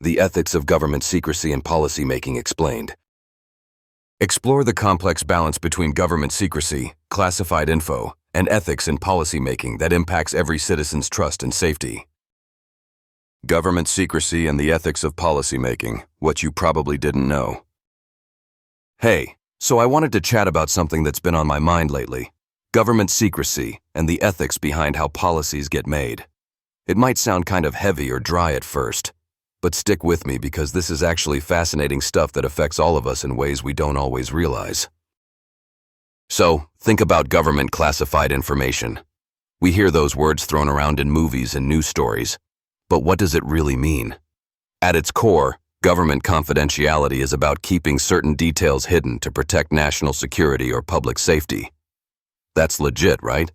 The Ethics of Government Secrecy and Policymaking Explained. Explore the complex balance between government secrecy, classified info, and ethics in policymaking that impacts every citizen's trust and safety. Government secrecy and the ethics of policymaking, what you probably didn't know. Hey, so I wanted to chat about something that's been on my mind lately. Government secrecy and the ethics behind how policies get made. It might sound kind of heavy or dry at first, but stick with me because this is actually fascinating stuff that affects all of us in ways we don't always realize. So, think about government classified information. We hear those words thrown around in movies and news stories, but what does it really mean? At its core, government confidentiality is about keeping certain details hidden to protect national security or public safety. That's legit, right?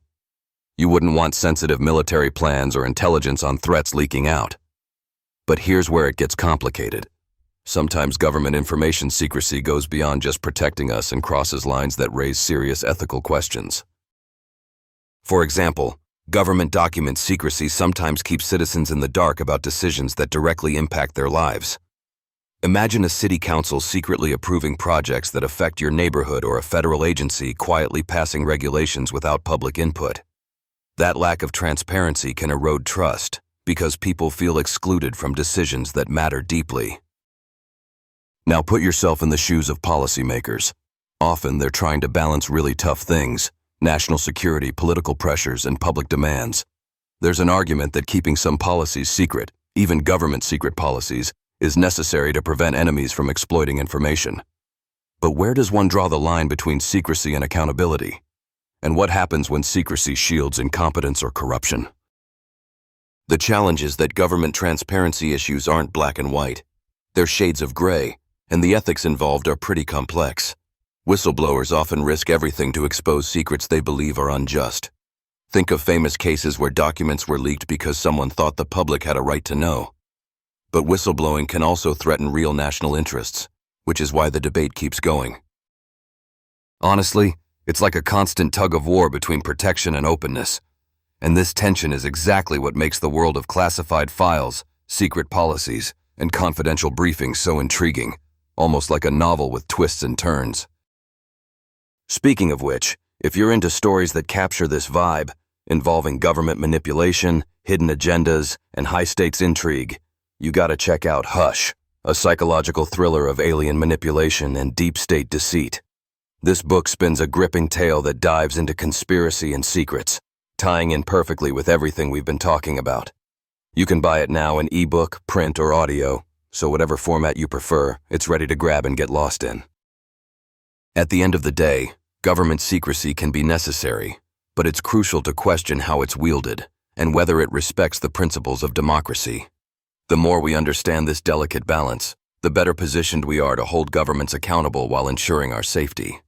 You wouldn't want sensitive military plans or intelligence on threats leaking out. But here's where it gets complicated. Sometimes government information secrecy goes beyond just protecting us and crosses lines that raise serious ethical questions. For example, government document secrecy sometimes keeps citizens in the dark about decisions that directly impact their lives. Imagine a city council secretly approving projects that affect your neighborhood or a federal agency quietly passing regulations without public input. That lack of transparency can erode trust, because people feel excluded from decisions that matter deeply. Now put yourself in the shoes of policymakers. Often they're trying to balance really tough things: national security, political pressures, and public demands. There's an argument that keeping some policies secret, even government secret policies, is necessary to prevent enemies from exploiting information. But where does one draw the line between secrecy and accountability? And what happens when secrecy shields incompetence or corruption? The challenge is that government transparency issues aren't black and white. They're shades of gray, and the ethics involved are pretty complex. Whistleblowers often risk everything to expose secrets they believe are unjust. Think of famous cases where documents were leaked because someone thought the public had a right to know. But whistleblowing can also threaten real national interests, which is why the debate keeps going. Honestly, it's like a constant tug of war between protection and openness. And this tension is exactly what makes the world of classified files, secret policies, and confidential briefings so intriguing, almost like a novel with twists and turns. Speaking of which, if you're into stories that capture this vibe, involving government manipulation, hidden agendas, and high-stakes intrigue, you gotta check out Hush, a psychological thriller of alien manipulation and deep-state deceit. This book spins a gripping tale that dives into conspiracy and secrets, tying in perfectly with everything we've been talking about. You can buy it now in ebook, print, or audio, so whatever format you prefer, it's ready to grab and get lost in. At the end of the day, government secrecy can be necessary, but it's crucial to question how it's wielded and whether it respects the principles of democracy. The more we understand this delicate balance, the better positioned we are to hold governments accountable while ensuring our safety.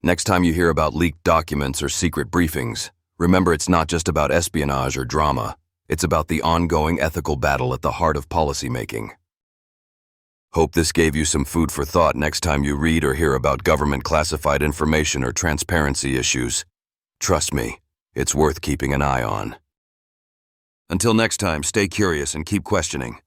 Next time you hear about leaked documents or secret briefings, remember it's not just about espionage or drama. It's about the ongoing ethical battle at the heart of policymaking. Hope this gave you some food for thought next time you read or hear about government classified information or transparency issues. Trust me, it's worth keeping an eye on. Until next time, stay curious and keep questioning.